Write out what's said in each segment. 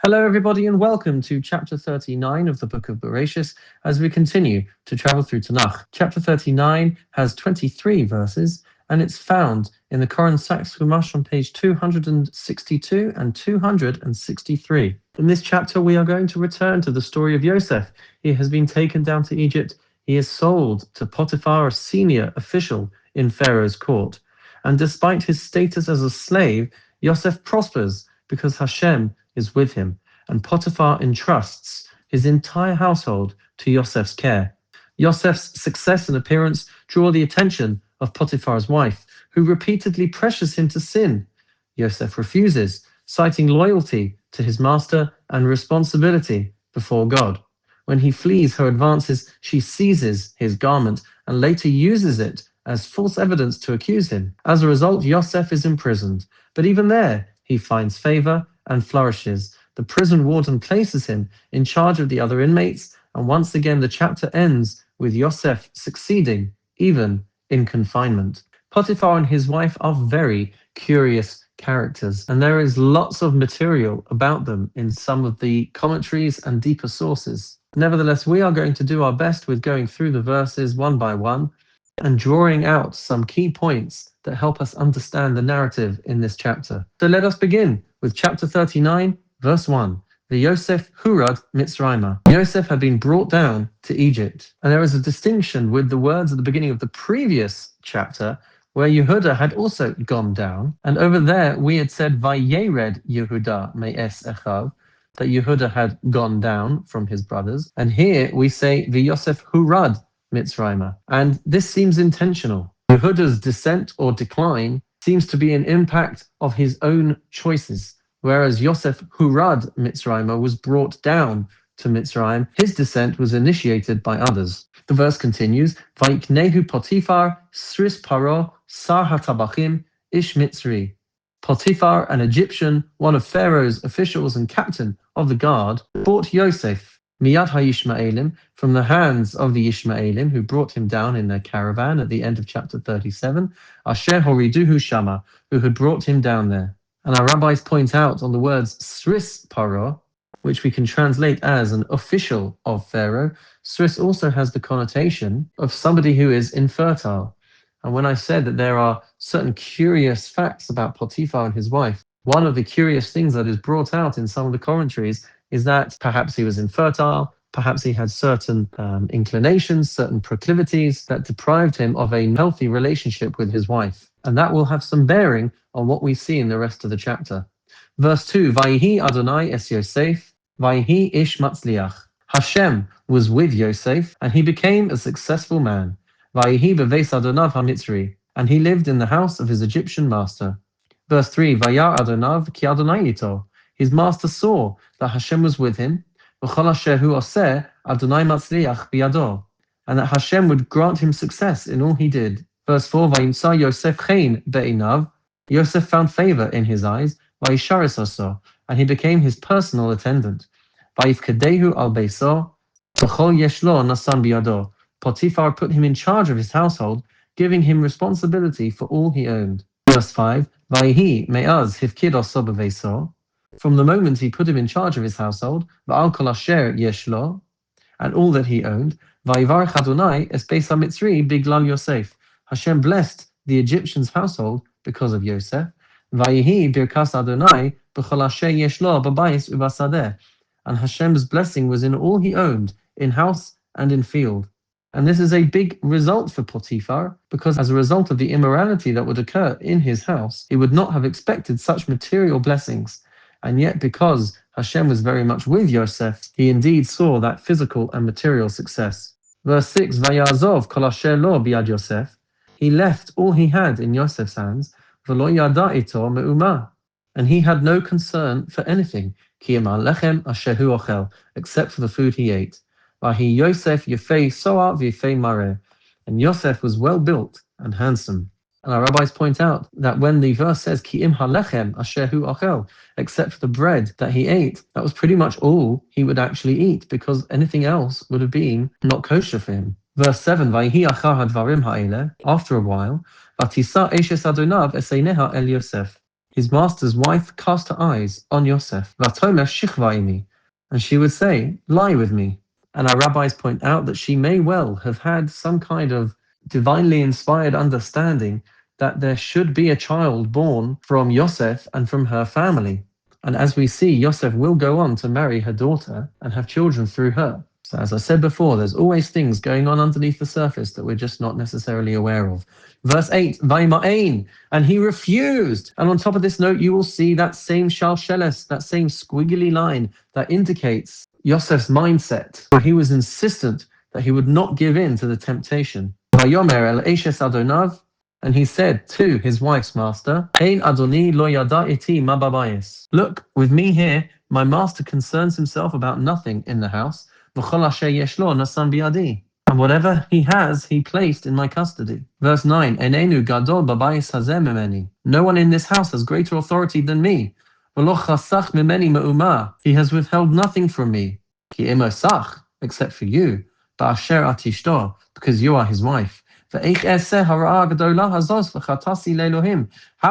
Hello, everybody, and welcome to chapter 39 of the book of Bereishit as we continue to travel through Tanach. Chapter 39 has 23 verses, and it's found in the Koran Sachs Chumash on page 262 and 263. In this chapter, we are going to return to the story of Yosef. He has been taken down to Egypt. He is sold to Potiphar, a senior official in Pharaoh's court. And despite his status as a slave, Yosef prospers because Hashem is with him, and Potiphar entrusts his entire household to Yosef's care. Yosef's success and appearance draw the attention of Potiphar's wife, who repeatedly pressures him to sin. Yosef refuses, citing loyalty to his master and responsibility before God. When he flees her advances, she seizes his garment and later uses it as false evidence to accuse him. As a result, Yosef is imprisoned, but even there, he finds favor and flourishes. The prison warden places him in charge of the other inmates, and once again the chapter ends with Yosef succeeding, even in confinement. Potiphar and his wife are very curious characters, and there is lots of material about them in some of the commentaries and deeper sources. Nevertheless, we are going to do our best with going through the verses one by one and drawing out some key points that help us understand the narrative in this chapter. So let us begin with chapter 39, verse 1. The Yosef Hurad Mitzrayma. Yosef had been brought down to Egypt. And there is a distinction with the words at the beginning of the previous chapter, where Yehuda had also gone down. And over there, we had said, Vayered Yehuda me'es echav, that Yehuda had gone down from his brothers. And here we say, the Yosef Hurad Mitzrayma. And this seems intentional. Yehuda's descent or decline seems to be an impact of his own choices, whereas Yosef Hurad Mitzrayma was brought down to Mitzrayim. His descent was initiated by others. The verse continues, Vaiknehu Potiphar, Sris Paro, Sar HaTabachim, Ish Mitzri. Potiphar, an Egyptian, one of Pharaoh's officials and captain of the guard, bought Yosef, Miyad HaYishmaelim, from the hands of the Ishmaelim, who brought him down in their caravan at the end of chapter 37, Asher Horiduhu Shama, who had brought him down there. And our rabbis point out on the words Sris Paro, which we can translate as an official of Pharaoh. Sris also has the connotation of somebody who is infertile. And when I said that there are certain curious facts about Potiphar and his wife, one of the curious things that is brought out in some of the commentaries is that perhaps he was infertile, perhaps he had certain inclinations, certain proclivities that deprived him of a healthy relationship with his wife. And that will have some bearing on what we see in the rest of the chapter. Verse 2, Vayihi Adonai es Yosef, Vayihi ish matzliach. Hashem was with Yosef, and he became a successful man. Vayihi beveis Adonav hamitzri, and he lived in the house of his Egyptian master. Verse 3, Vayar Adonav ki Adonai ito. His master saw that Hashem was with him, v'chol asher hu oseh Adonai matzliach biyado, and that Hashem would grant him success in all he did. Verse 4, Vayimsa Yosef chen be'inav. Yosef found favor in his eyes, Vayisharis oso, and he became his personal attendant. Vayifkadehu al beiso, v'chol yeshlo nasan biyado. Potiphar put him in charge of his household, giving him responsibility for all he owned. Verse 5, Vayihi me'az hifkid oso b'veiso. From the moment he put him in charge of his household, v'al kol asher yeshlo, and all that he owned, Vayivarech Adonai es beis hamitzri biglal Yosef. Hashem blessed the Egyptian's household because of Yosef. Vayihi birkas Adonai b'chol asher yeshlo b'bayis u'basadeh. And Hashem's blessing was in all he owned, in house and in field. And this is a big result for Potiphar, because as a result of the immorality that would occur in his house, he would not have expected such material blessings. And yet, because Hashem was very much with Yosef, he indeed saw that physical and material success. Verse 6, Vayazov kol asher lo biyad Yosef. He left all he had in Yosef's hands, v'lo yada ito me'uma. And he had no concern for anything, ki ema lechem asher hu ochel, except for the food he ate. Vahi Yosef yefei soa v'yefei mareh. And Yosef was well built and handsome. And our rabbis point out that when the verse says, Ki im halechem asher hu achel, except for the bread that he ate, that was pretty much all he would actually eat, because anything else would have been not kosher for him. Verse 7, Vayhi achar hadvarim ha'eleh, after a while, Vatisa eshes adonav eseineha el Yosef. his master's wife cast her eyes on Yosef, Vatomer shichva imi, and she would say, lie with me. And our rabbis point out that she may well have had some kind of divinely inspired understanding that there should be a child born from Yosef and from her family. And as we see, Yosef will go on to marry her daughter and have children through her. So as I said before, there's always things going on underneath the surface that we're just not necessarily aware of. Verse 8, Vaima'ain, and he refused. And on top of this note, you will see that same shalsheles, that same squiggly line that indicates Yosef's mindset, where he was insistent that he would not give in to the temptation. Vayomer el eshes adonav, and he said to his wife's master, Ein adoni lo yada iti ma babayis. Look, with me here, my master concerns himself about nothing in the house. V'chol asher yesh lo nasan biyadi. And whatever he has, he placed in my custody. Verse 9, Enenu gadol babayis hazeh memeni. No one in this house has greater authority than me. V'lo chasach memeni me'umah. He has withheld nothing from me. Ki imosach, except for you. Ba'asher atishto, because you are his wife. How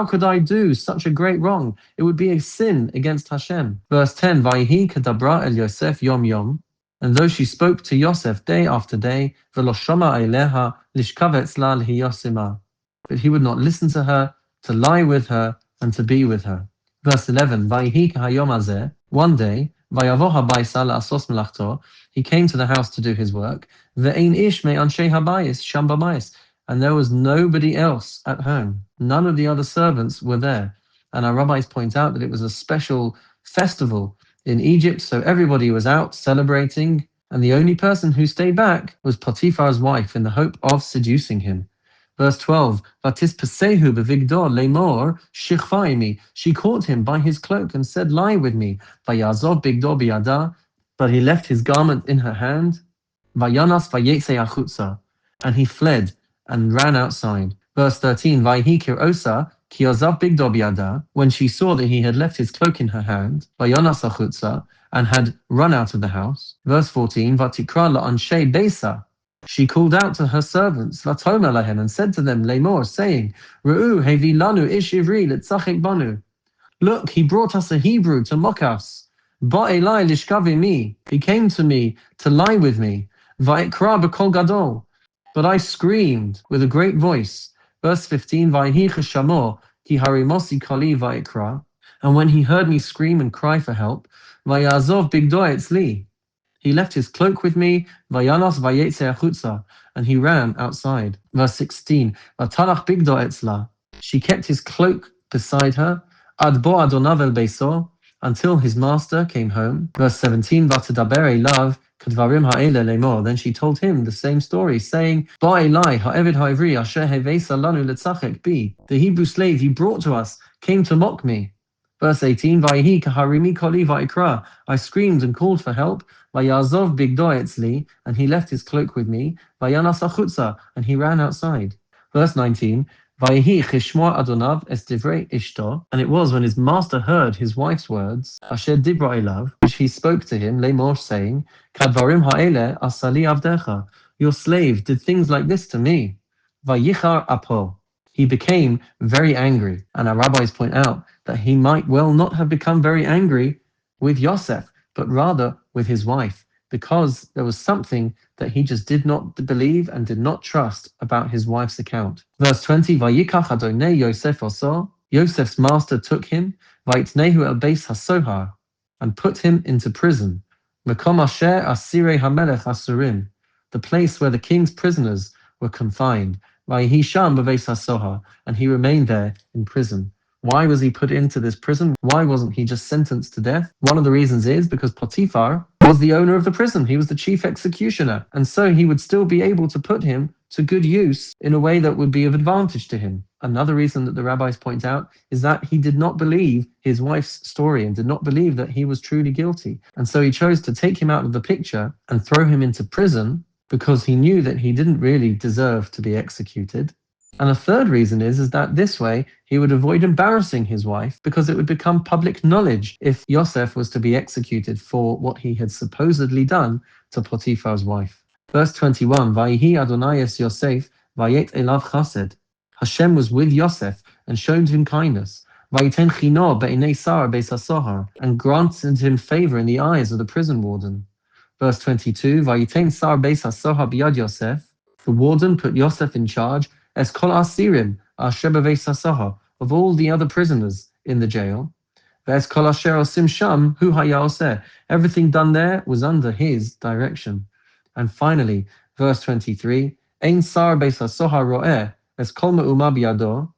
could I do such a great wrong? It would be a sin against Hashem. Verse 10, Vayhi kadabra el Yosef yom yom. And though she spoke to Yosef day after day, but he would not listen to her, to lie with her, and to be with her. Verse 11, Vayhi kahayom hazeh. One day, Vayavo habayisa la'asos melachto. He came to the house to do his work. Ve'ein ish me'anshei habayis sham babayis. And there was nobody else at home. None of the other servants were there. And our rabbis point out that it was a special festival in Egypt, so everybody was out celebrating, and the only person who stayed back was Potiphar's wife in the hope of seducing him. Verse 12, Vatis pesehu bevigdor lemor shichvaimi. She caught him by his cloak and said, lie with me. Vayazov bigdor biyada. But he left his garment in her hand. Vayanas vayetse achutza. And he fled and ran outside. Verse 13, Vayhi kirosa ki ozav bigdor biyada. When she saw that he had left his cloak in her hand, vayanas achutza, and had run out of the house. Verse 14, Vatikra la'anshei besa. She called out to her servants, Vatomer lahem, and said to them, Lemor, saying, Ru'u hevi lanu ish ivri litzachek banu. Look, he brought us a Hebrew to mock us. Ba'elai lishkavi mi. He came to me to lie with me. Va'ikra b'kol gadol. But I screamed with a great voice. Verse 15, Vayhi cheshamor ki harimosi kali va'ikra. And when he heard me scream and cry for help, Vayazov bigdo etzli. He left his cloak with me, Vayanos vayetse achutza, and he ran outside. Verse 16, Tanach bigdo etzla. She kept his cloak beside her, ad bo adonav el beiso, until his master came home. Verse 17, Vatadaber elav kadvarim ha'ele lemor. Then she told him the same story, saying, Ba elai ha'eved ha'ivri asher hevesa lanu letzachek bi. The Hebrew slave you brought to us came to mock me. Verse 18, Vayhi kaharimi koli va'ikra. I screamed and called for help. Vayazov bigdo etzli, and he left his cloak with me. Vayanas achutza, and he ran outside. Verse 19, Vayhi chishmoa adonav es divrei ishto. And it was when his master heard his wife's words, asher dibra elav, which he spoke to him, lemor, saying, Kadvarim ha'ele asali avdecha. Your slave did things like this to me. Vayichar apo. He became very angry. And our rabbis point out that he might well not have become very angry with Yosef, but rather with his wife, because there was something that he just did not believe and did not trust about his wife's account. Verse 20, Vayikach Adonai Yosef oso. Yosef's master took him, Vayitnehu el beis hasohar, and put him into prison. Mekom asher asirei hamelech asurim, the place where the king's prisoners were confined. Vayihisham bebeis hasohar, and he remained there in prison. Why was he put into this prison? Why wasn't he just sentenced to death? One of the reasons is because Potiphar was the owner of the prison. He was the chief executioner. And so he would still be able to put him to good use in a way that would be of advantage to him. Another reason that the rabbis point out is that he did not believe his wife's story and did not believe that he was truly guilty. And so he chose to take him out of the picture and throw him into prison because he knew that he didn't really deserve to be executed. And a third reason is that this way he would avoid embarrassing his wife, because it would become public knowledge if Yosef was to be executed for what he had supposedly done to Potiphar's wife. Verse 21, Vayhi Adonai es Yosef, vayet elav chased. Hashem was with Yosef and showed him kindness. Vayiten chino be'inei sar beis hasohar, and granted him favor in the eyes of the prison warden. Verse 22, Vayiten sar beis hasohar biyad Yosef, the warden put Yosef in charge, es kol asirim asher beis hasohar, of all the other prisoners in the jail. Ve'es kol asher osim sham hu haya oseh, everything done there was under his direction. And finally, verse 23, Ein sar beis hasohar ro'eh, es kol me'uma biyado,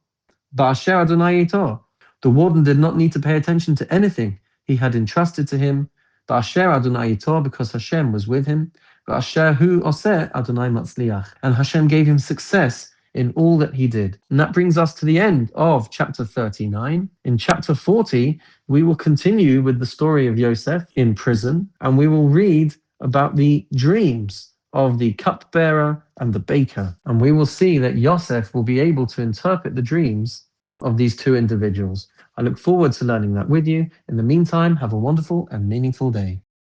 ba'asher Adonai ito. The warden did not need to pay attention to anything he had entrusted to him, ba'asher Adonai ito, because Hashem was with him, ba'asher hu oseh Adonai matzliach, and Hashem gave him success in all that he did. And that brings us to the end of chapter 39. In chapter 40, we will continue with the story of Yosef in prison, and we will read about the dreams of the cupbearer and the baker. And we will see that Yosef will be able to interpret the dreams of these two individuals. I look forward to learning that with you. In the meantime, have a wonderful and meaningful day.